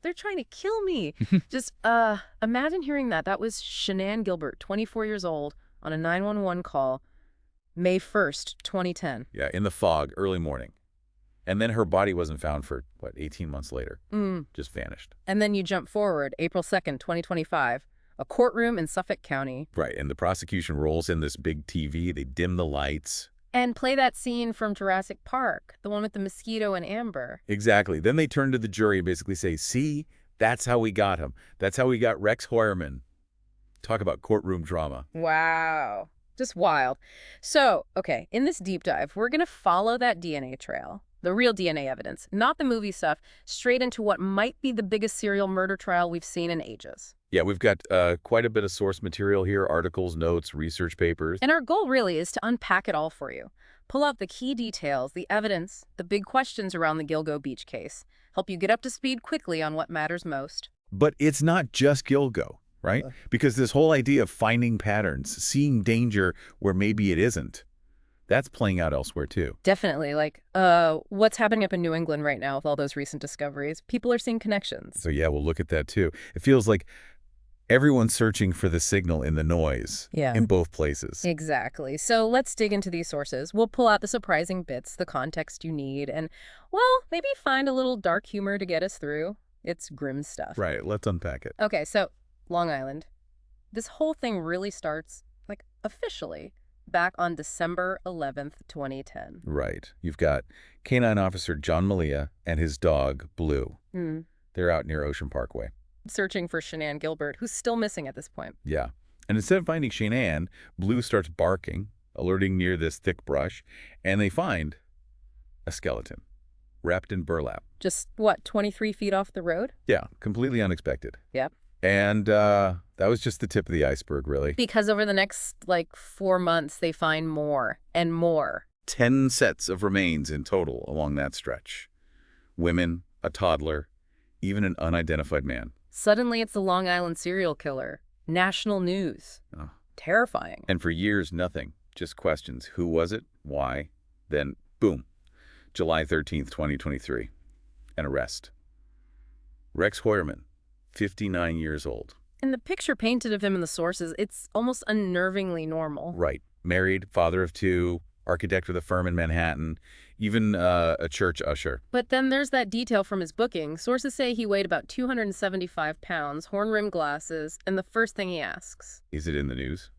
they're trying to kill me. Just, imagine hearing that. That was Shannan Gilbert, 24 years old, on a 911 call, May 1st, 2010. Yeah, in the fog, early morning. And then her body wasn't found for, 18 months later. Just vanished. And then you jump forward, April 2nd, 2025, a courtroom in Suffolk County. Right, and the prosecution rolls in this big TV, they dim the lights. And play that scene from Jurassic Park, the one with the mosquito and Amber. Exactly. Then they turn to the jury and basically say, see, that's how we got him. That's how we got Rex Heuermann. Talk about courtroom drama. Wow. Just wild. So, okay, in this deep dive, we're going to follow that DNA trail, the real DNA evidence, not the movie stuff, straight into what might be the biggest serial murder trial we've seen in ages. Yeah, we've got quite a bit of source material here, articles, notes, research papers. And our goal really is to unpack it all for you. Pull out the key details, the evidence, the big questions around the Gilgo Beach case. Help you get up to speed quickly on what matters most. But it's not just Gilgo, right? Because this whole idea of finding patterns, seeing danger where maybe it isn't, that's playing out elsewhere too. Definitely. Like, what's happening up in New England right now with all those recent discoveries? People are seeing connections. So yeah, we'll look at that too. It feels like everyone's searching for the signal in the noise in both places. Exactly. So let's dig into these sources. We'll pull out the surprising bits, the context you need, and, well, maybe find a little dark humor to get us through. It's grim stuff. Right. Let's unpack it. Okay, so Long Island. This whole thing really starts, like, officially back on December 11th, 2010. Right. You've got Canine Officer John Malia and his dog, Blue. They're out near Ocean Parkway. Searching for Shannan Gilbert, who's still missing at this point. Yeah. And instead of finding Shannan, Blue starts barking, alerting near this thick brush, and they find a skeleton wrapped in burlap. Just, what, 23 feet off the road? Yeah, completely unexpected. Yep. And that was just the tip of the iceberg, really. Because over the next, 4 months, they find more and more. 10 sets of remains in total along that stretch. Women, a toddler, even an unidentified man. Suddenly, it's the Long Island serial killer. National news. Oh. Terrifying. And for years, nothing. Just questions. Who was it? Why? Then, boom. July 13th, 2023. An arrest. Rex Heuermann, 59 years old. And the picture painted of him in the sources, it's almost unnervingly normal. Right. Married, father of 2, architect with a firm in Manhattan, even a church usher. But then there's that detail from his booking. Sources say he weighed about 275 pounds, horn-rimmed glasses, and the first thing he asks. Is it in the news?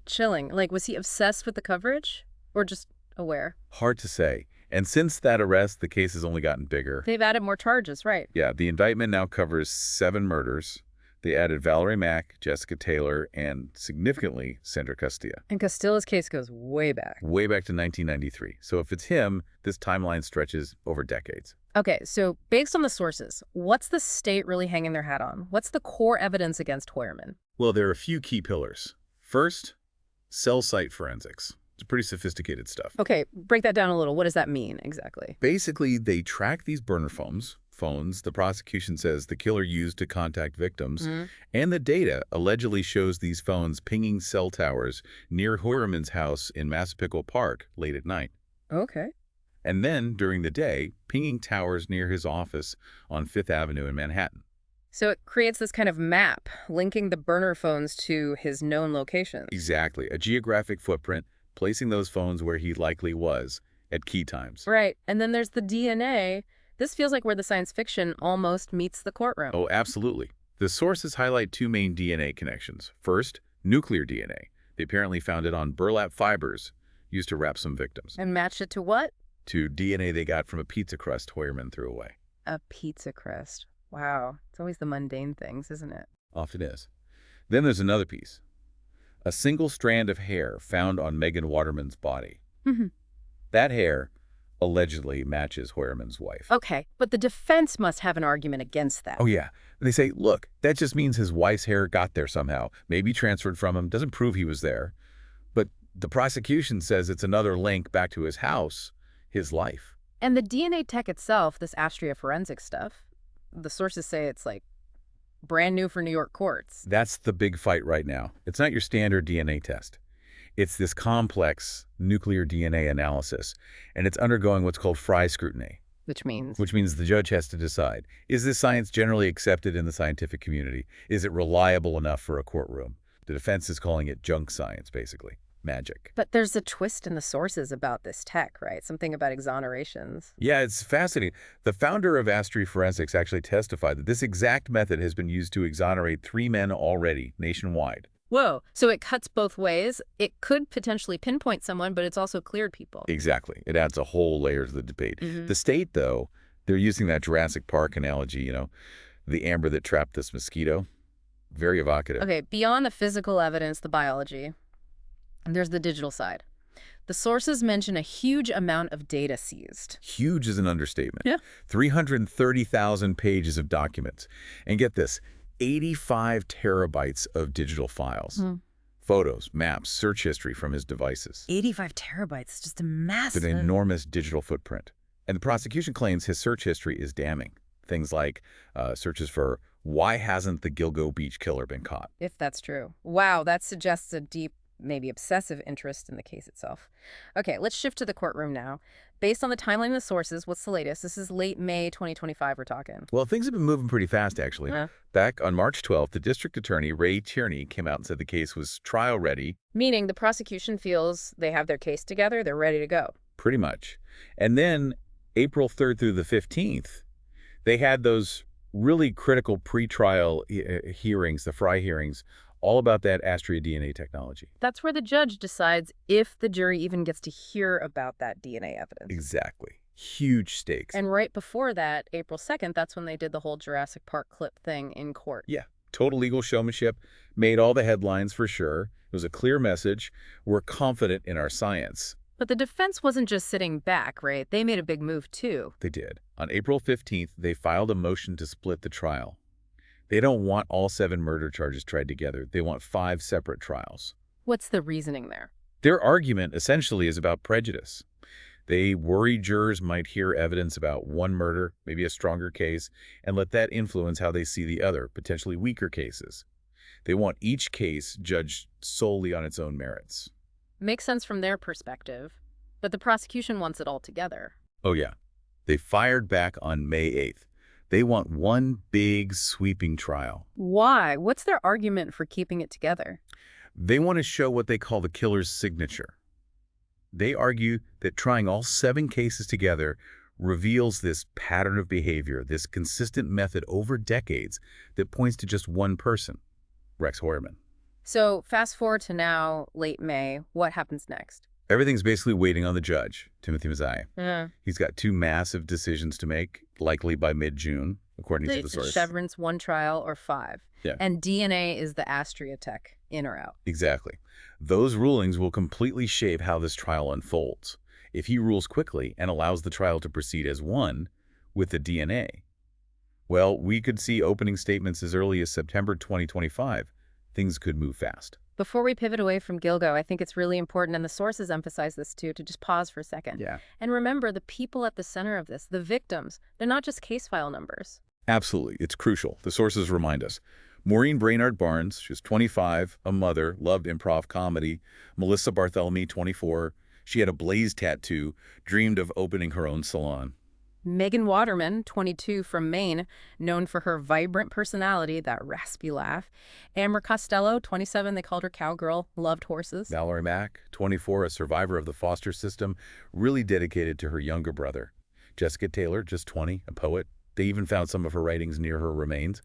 Chilling. Like, was he obsessed with the coverage? Or just aware? Hard to say. And since that arrest, the case has only gotten bigger. They've added more charges, right? Yeah, the indictment now covers 7 murders. They added Valerie Mack, Jessica Taylor, and significantly, Sandra Castilla. And Castilla's case goes way back. Way back to 1993. So if it's him, this timeline stretches over decades. Okay, so based on the sources, what's the state really hanging their hat on? What's the core evidence against Heuermann? Well, there are a few key pillars. First, cell site forensics. It's pretty sophisticated stuff. Okay, break that down a little. What does that mean exactly? Basically, they track these burner phones the prosecution says the killer used to contact victims, and the data allegedly shows these phones pinging cell towers near Heuermann's house in Massapequa Park late at night. Okay. And then, during the day, pinging towers near his office on 5th Avenue in Manhattan. So it creates this kind of map linking the burner phones to his known locations. Exactly. A geographic footprint placing those phones where he likely was at key times. Right. And then there's the DNA. This feels like where the science fiction almost meets the courtroom. Oh, absolutely. The sources highlight 2 main DNA connections. First, nuclear DNA. They apparently found it on burlap fibers used to wrap some victims. And matched it to what? To DNA they got from a pizza crust Heuermann threw away. A pizza crust. Wow. It's always the mundane things, isn't it? Often is. Then there's another piece. A single strand of hair found on Megan Waterman's body. That hair allegedly matches Heuermann's wife. Okay, but the defense must have an argument against that. Oh, yeah. They say, look, that just means his wife's hair got there somehow, maybe transferred from him, doesn't prove he was there. But the prosecution says it's another link back to his house, his life. And the DNA tech itself, this Astria forensic stuff, the sources say it's like brand new for New York courts. That's the big fight right now. It's not your standard DNA test. It's this complex nuclear DNA analysis, and it's undergoing what's called Fry scrutiny. Which means? Which means the judge has to decide, is this science generally accepted in the scientific community? Is it reliable enough for a courtroom? The defense is calling it junk science, basically. Magic. But there's a twist in the sources about this tech, right? Something about exonerations. Yeah, it's fascinating. The founder of Astri Forensics actually testified that this exact method has been used to exonerate 3 men already, nationwide. Whoa. So it cuts both ways. It could potentially pinpoint someone, but it's also cleared people. Exactly. It adds a whole layer to the debate. The state, though, they're using that Jurassic Park analogy, the amber that trapped this mosquito. Very evocative. Okay, beyond the physical evidence, the biology, there's the digital side. The sources mention a huge amount of data seized. Huge is an understatement. Yeah. 330,000 pages of documents. And get this, 85 terabytes of digital files. Photos, maps, search history from his devices. 85 terabytes, just a massive... It's an enormous digital footprint. And the prosecution claims his search history is damning. Things like searches for, why hasn't the Gilgo Beach killer been caught? If that's true. Wow, that suggests a deep, maybe obsessive interest in the case itself. Okay, let's shift to the courtroom now. Based on the timeline of the sources, what's the latest? This is late May 2025 we're talking. Well, things have been moving pretty fast, actually. Back on March 12th, the district attorney, Ray Tierney, came out and said the case was trial ready. Meaning the prosecution feels they have their case together, they're ready to go. Pretty much. And then April 3rd through the 15th, they had those really critical pretrial hearings, the Fry hearings, all about that Astria DNA technology. That's where the judge decides if the jury even gets to hear about that DNA evidence. Exactly. Huge stakes. And right before that, April 2nd, that's when they did the whole Jurassic Park clip thing in court. Yeah. Total legal showmanship. Made all the headlines for sure. It was a clear message. We're confident in our science. But the defense wasn't just sitting back, right? They made a big move, too. They did. On April 15th, they filed a motion to split the trial. They don't want all 7 murder charges tried together. They want 5 separate trials. What's the reasoning there? Their argument essentially is about prejudice. They worry jurors might hear evidence about one murder, maybe a stronger case, and let that influence how they see the other, potentially weaker cases. They want each case judged solely on its own merits. Makes sense from their perspective, but the prosecution wants it all together. Oh yeah. They fired back on May 8th. They want one big, sweeping trial. Why? What's their argument for keeping it together? They want to show what they call the killer's signature. They argue that trying all 7 cases together reveals this pattern of behavior, this consistent method over decades that points to just one person, Rex Heuermann. So fast forward to now, late May, what happens next? Everything's basically waiting on the judge, Timothy Mazzei. He's got 2 massive decisions to make, likely by mid-June, according to the source. Severance, 1 trial, or 5. Yeah. And DNA is the Astria tech, in or out. Exactly. Those rulings will completely shape how this trial unfolds. If he rules quickly and allows the trial to proceed as one with the DNA, well, we could see opening statements as early as September 2025. Things could move fast. Before we pivot away from Gilgo, I think it's really important, and the sources emphasize this too, to just pause for a second. Yeah. And remember, the people at the center of this, the victims, they're not just case file numbers. Absolutely. It's crucial. The sources remind us. Maureen Brainard Barnes, she was 25, a mother, loved improv comedy. Melissa Bartholomew, 24. She had a blaze tattoo, dreamed of opening her own salon. Megan Waterman, 22, from Maine, known for her vibrant personality, that raspy laugh. Amber Costello, 27, they called her cowgirl, loved horses. Valerie Mack, 24, a survivor of the foster system, really dedicated to her younger brother. Jessica Taylor, just 20, a poet. They even found some of her writings near her remains.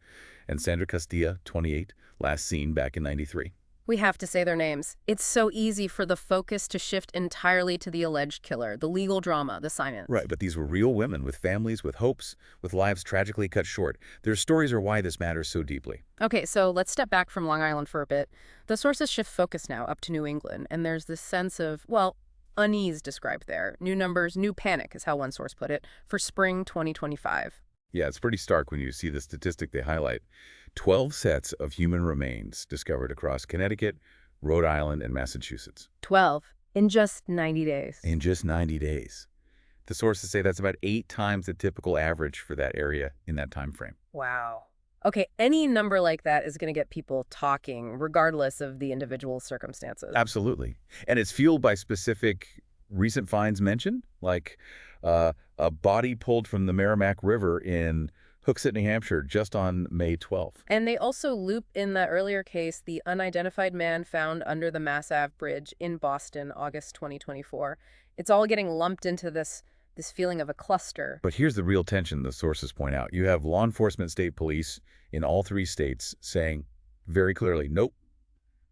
And Sandra Castilla, 28, last seen back in '93. We have to say their names. It's so easy for the focus to shift entirely to the alleged killer, the legal drama, the science. Right, but these were real women with families, with hopes, with lives tragically cut short. Their stories are why this matters so deeply. Okay, so let's step back from Long Island for a bit. The sources shift focus now up to New England, and there's this sense of, well, unease described there. New numbers, new panic is how one source put it, for spring 2025. Yeah, it's pretty stark when you see the statistic they highlight. 12 sets of human remains discovered across Connecticut, Rhode Island, and Massachusetts. 12 in just 90 days. In just 90 days. The sources say that's about 8 times the typical average for that area in that time frame. Wow. Okay, any number like that is going to get people talking, regardless of the individual circumstances. Absolutely. And it's fueled by specific recent finds mentioned, like a body pulled from the Merrimack River in Hooksett, New Hampshire, just on May 12th. And they also loop in the earlier case the unidentified man found under the Mass Ave Bridge in Boston, August 2024. It's all getting lumped into this feeling of a cluster. But here's the real tension the sources point out. You have law enforcement state police in all 3 states saying very clearly, nope,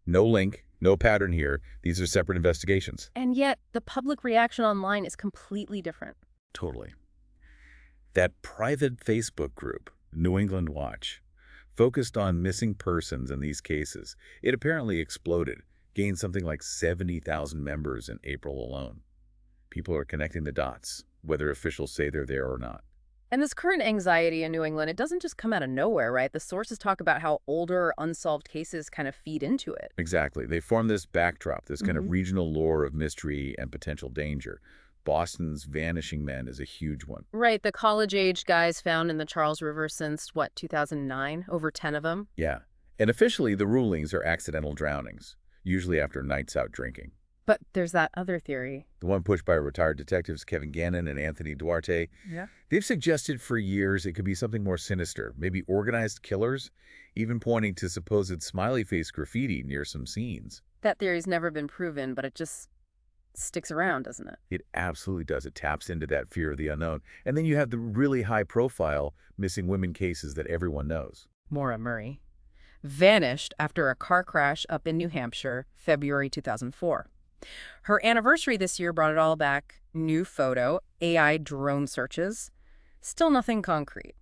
no link, no pattern here. These are separate investigations. And yet, the public reaction online is completely different. Totally. That private Facebook group, New England Watch, focused on missing persons in these cases. It apparently exploded, gained something like 70,000 members in April alone. People are connecting the dots, whether officials say they're there or not. And this current anxiety in New England, it doesn't just come out of nowhere, right? The sources talk about how older, unsolved cases kind of feed into it. Exactly. They form this backdrop, this kind of regional lore of mystery and potential danger. Boston's vanishing men is a huge one. Right, the college-age guys found in the Charles River since, 2009? Over 10 of them? Yeah. And officially, the rulings are accidental drownings, usually after nights out drinking. But there's that other theory. The one pushed by retired detectives Kevin Gannon and Anthony Duarte. Yeah. They've suggested for years it could be something more sinister, maybe organized killers, even pointing to supposed smiley face graffiti near some scenes. That theory's never been proven, but it just sticks around, doesn't it? It absolutely does. It taps into that fear of the unknown. And then you have the really high-profile missing women cases that everyone knows. Maura Murray vanished after a car crash up in New Hampshire, February 2004. Her anniversary this year brought it all back. New photo, AI drone searches. Still nothing concrete.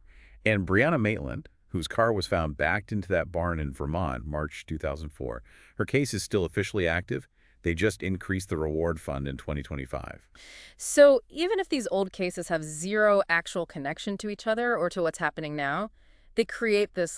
And Brianna Maitland, whose car was found backed into that barn in Vermont, March 2004, her case is still officially active. They just increased the reward fund in 2025. So even if these old cases have zero actual connection to each other or to what's happening now, they create this,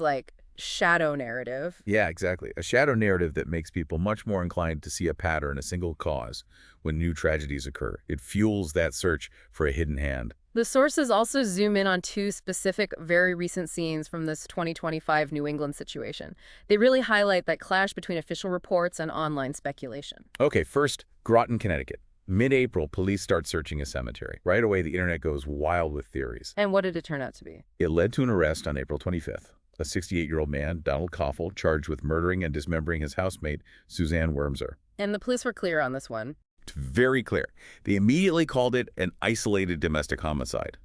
shadow narrative. Yeah, exactly. A shadow narrative that makes people much more inclined to see a pattern, a single cause, when new tragedies occur. It fuels that search for a hidden hand. The sources also zoom in on 2 specific, very recent scenes from this 2025 New England situation. They really highlight that clash between official reports and online speculation. Okay, first, Groton, Connecticut. Mid-April, police start searching a cemetery. Right away, the internet goes wild with theories. And what did it turn out to be? It led to an arrest on April 25th. A 68-year-old man, Donald Koffel, charged with murdering and dismembering his housemate, Suzanne Wormser. And the police were clear on this one. Very clear. They immediately called it an isolated domestic homicide.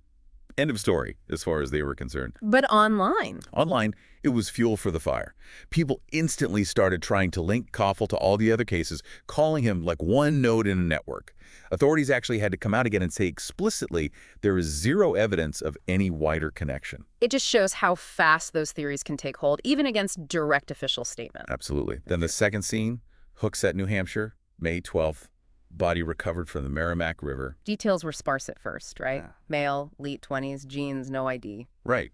End of story, as far as they were concerned. But online? Online, it was fuel for the fire. People instantly started trying to link Koffel to all the other cases, calling him like one node in a network. Authorities actually had to come out again and say explicitly there is zero evidence of any wider connection. It just shows how fast those theories can take hold, even against direct official statement. Absolutely. Then the second scene, Hooksett, New Hampshire, May 12th. Body recovered from the Merrimack River. Details were sparse at first, right? Yeah. Male, late 20s, jeans, no ID. Right.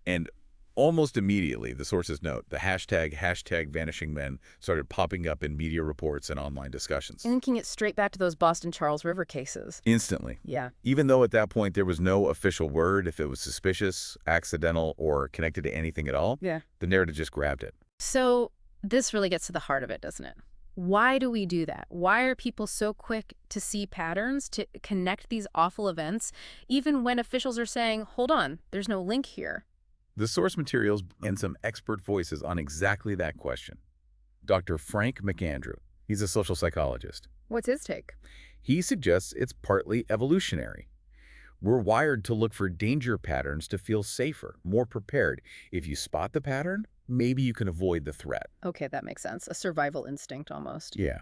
And almost immediately, the sources note, the hashtag vanishing men started popping up in media reports and online discussions. Linking it straight back to those Boston Charles River cases. Instantly. Yeah. Even though at that point there was no official word if it was suspicious, accidental, or connected to anything at all, Yeah. the narrative just grabbed it. So this really gets to the heart of it, doesn't it? Why do we do that? Why are people so quick to see patterns, to connect these awful events, even when officials are saying, hold on, there's no link here? The source materials and some expert voices on exactly that question. Dr. Frank McAndrew, he's a social psychologist. What's his take? He suggests it's partly evolutionary. We're wired to look for danger patterns to feel safer, more prepared. If you spot the pattern, maybe you can avoid the threat. Okay, that makes sense. A survival instinct almost. Yeah.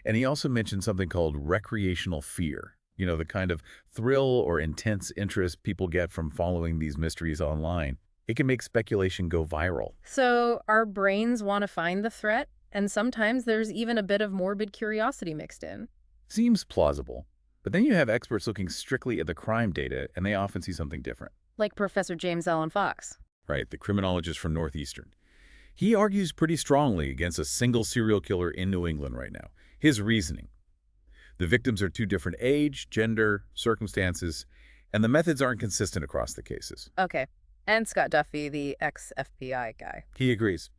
And he also mentioned something called recreational fear. You know, the kind of thrill or intense interest people get from following these mysteries online. It can make speculation go viral. So our brains want to find the threat, and sometimes there's even a bit of morbid curiosity mixed in. Seems plausible. But then you have experts looking strictly at the crime data, and they often see something different. Like Professor James Allen Fox. Right, the criminologist from Northeastern. He argues pretty strongly against a single serial killer in New England right now. His reasoning: the victims are too different age, gender, circumstances, and the methods aren't consistent across the cases. Okay. And Scott Duffy, the ex-FBI guy. He agrees.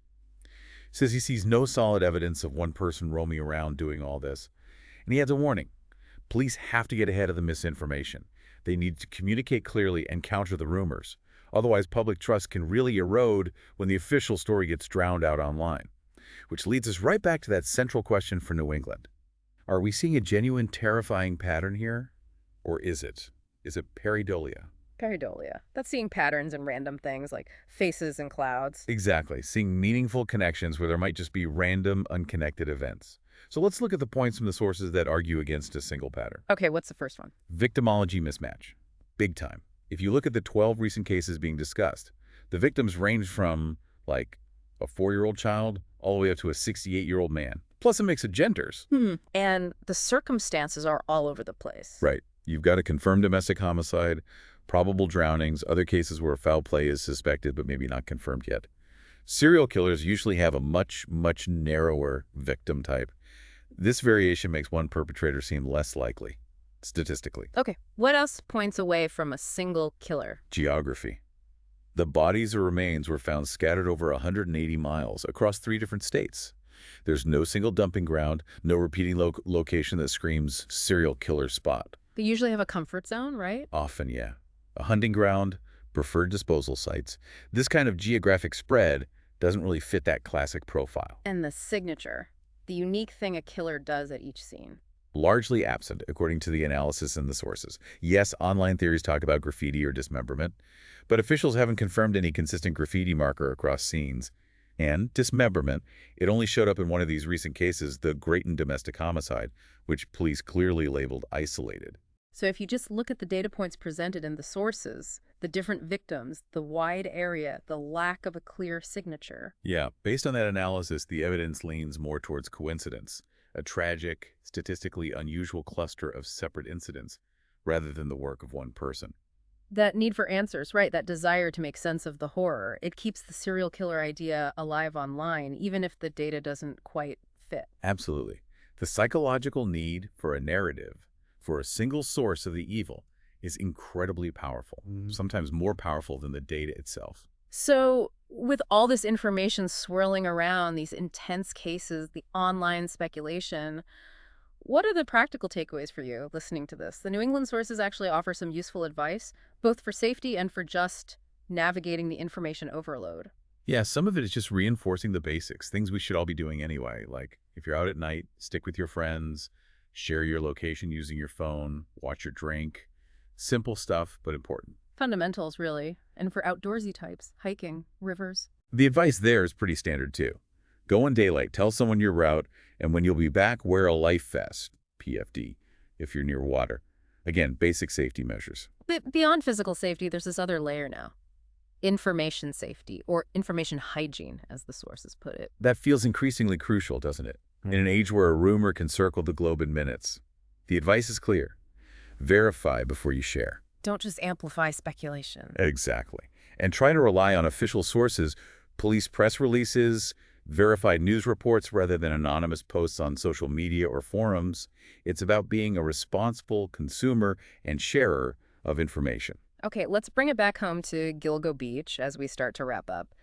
Says he sees no solid evidence of one person roaming around doing all this. And he adds a warning. Police have to get ahead of the misinformation. They need to communicate clearly and counter the rumors. Otherwise, public trust can really erode when the official story gets drowned out online. Which leads us right back to that central question for New England. Are we seeing a genuine terrifying pattern here? Or is it? Is it pareidolia? Pareidolia. That's seeing patterns in random things like faces and clouds. Exactly, seeing meaningful connections where there might just be random, unconnected events. So let's look at the points from the sources that argue against a single pattern. Okay, what's the first one? Victimology mismatch. Big time. If you look at the 12 recent cases being discussed, the victims range from, like, a 4-year-old child all the way up to a 68-year-old man, plus a mix of genders. And the circumstances are all over the place. Right. You've got a confirmed domestic homicide, probable drownings, other cases where foul play is suspected but maybe not confirmed yet. Serial killers usually have a much, much narrower victim type. This variation makes one perpetrator seem less likely, statistically. Okay, what else points away from a single killer? Geography. The bodies or remains were found scattered over 180 miles across 3 different states. There's no single dumping ground, no repeating location that screams serial killer spot. They usually have a comfort zone, right? Often, yeah. A hunting ground, preferred disposal sites. This kind of geographic spread doesn't really fit that classic profile. And the signature, the unique thing a killer does at each scene. Largely absent, according to the analysis and the sources. Yes, online theories talk about graffiti or dismemberment, but officials haven't confirmed any consistent graffiti marker across scenes. And dismemberment, it only showed up in one of these recent cases, the Grayton domestic homicide, which police clearly labeled isolated. So if you just look at the data points presented in the sources, the different victims, the wide area, the lack of a clear signature. Yeah, based on that analysis, the evidence leans more towards coincidence, a tragic, statistically unusual cluster of separate incidents, rather than the work of one person. That need for answers, right? That desire to make sense of the horror. It keeps the serial killer idea alive online, even if the data doesn't quite fit. Absolutely. The psychological need for a narrative, for a single source of the evil, is incredibly powerful, sometimes more powerful than the data itself. So with all this information swirling around, these intense cases, the online speculation, what are the practical takeaways for you listening to this? The New England sources actually offer some useful advice, both for safety and for just navigating the information overload. Yeah, some of it is just reinforcing the basics, things we should all be doing anyway, like if you're out at night, stick with your friends, share your location using your phone, watch your drink. Simple stuff, but important. Fundamentals, really. And for outdoorsy types, hiking, rivers. The advice there is pretty standard, too. Go in daylight, tell someone your route, and when you'll be back, wear a life vest, PFD, if you're near water. Again, basic safety measures. But beyond physical safety, there's this other layer now. Information safety, or information hygiene, as the sources put it. That feels increasingly crucial, doesn't it? In an age where a rumor can circle the globe in minutes. The advice is clear. Verify before you share. Don't just amplify speculation. Exactly. And try to rely on official sources, police press releases, verified news reports rather than anonymous posts on social media or forums. It's about being a responsible consumer and sharer of information. Okay, let's bring it back home to Gilgo Beach as we start to wrap up.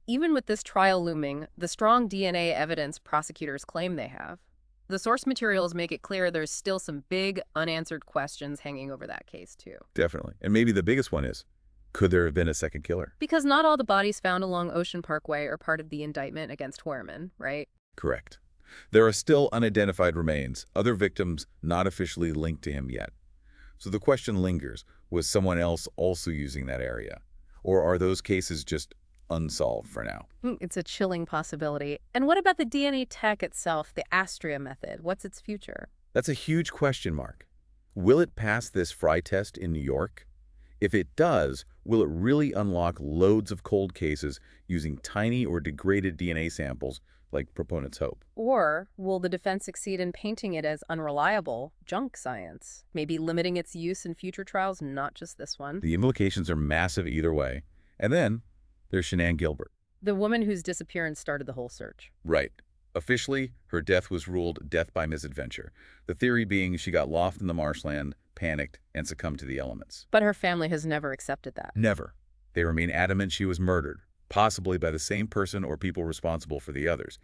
Even with this trial looming, the strong DNA evidence prosecutors claim they have, the source materials make it clear there's still some big unanswered questions hanging over that case, too. Definitely. And maybe the biggest one is, could there have been a second killer? Because not all the bodies found along Ocean Parkway are part of the indictment against Heuermann, right? Correct. There are still unidentified remains, other victims not officially linked to him yet. So the question lingers, was someone else also using that area? Or are those cases just unsolved for now? It's a chilling possibility. And what about the DNA tech itself, the Astria method? What's its future? That's a huge question mark. Will it pass this Fry test in New York? If it does, will it really unlock loads of cold cases using tiny or degraded DNA samples like proponents hope? Or will the defense succeed in painting it as unreliable junk science, maybe limiting its use in future trials, not just this one? The implications are massive either way. And then there's Shannan Gilbert. The woman whose disappearance started the whole search. Right. Officially, her death was ruled death by misadventure. The theory being she got lost in the marshland, panicked, and succumbed to the elements. But her family has never accepted that. Never. They remain adamant she was murdered, possibly by the same person or people responsible for the others.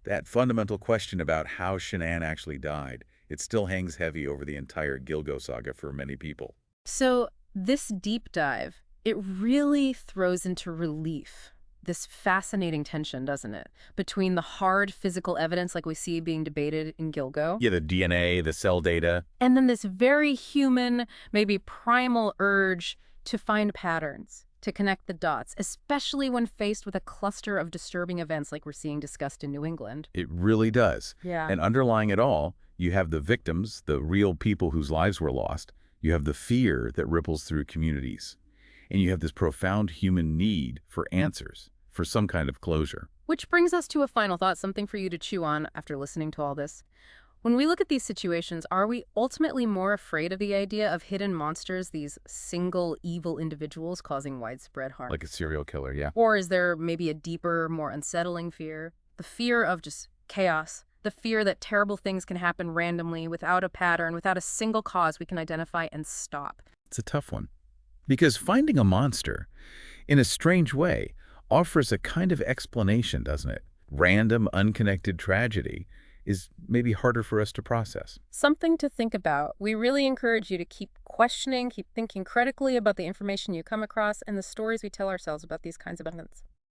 That fundamental question about how Shannan actually died it still hangs heavy over the entire Gilgo saga for many people. So this deep dive, it really throws into relief this fascinating tension, doesn't it? Between the hard physical evidence like we see being debated in Gilgo, Yeah, the DNA, the cell data. and then this very human, maybe primal urge to find patterns, to connect the dots, especially when faced with a cluster of disturbing events like we're seeing discussed in New England. It really does. Yeah. And underlying it all, you have the victims, the real people whose lives were lost. You have the fear that ripples through communities. And you have this profound human need for answers, for some kind of closure. Which brings us to a final thought, something for you to chew on after listening to all this. When we look at these situations, are we ultimately more afraid of the idea of hidden monsters, these single evil individuals causing widespread harm? Like a serial killer, yeah. Or is there maybe a deeper, more unsettling fear? The fear of just chaos, the fear that terrible things can happen randomly, without a pattern, without a single cause we can identify and stop. It's a tough one. Because finding a monster, in a strange way, offers a kind of explanation, doesn't it? Random, unconnected tragedy is maybe harder for us to process. Something to think about. We really encourage you to keep questioning, keep thinking critically about the information you come across and the stories we tell ourselves about these kinds of events.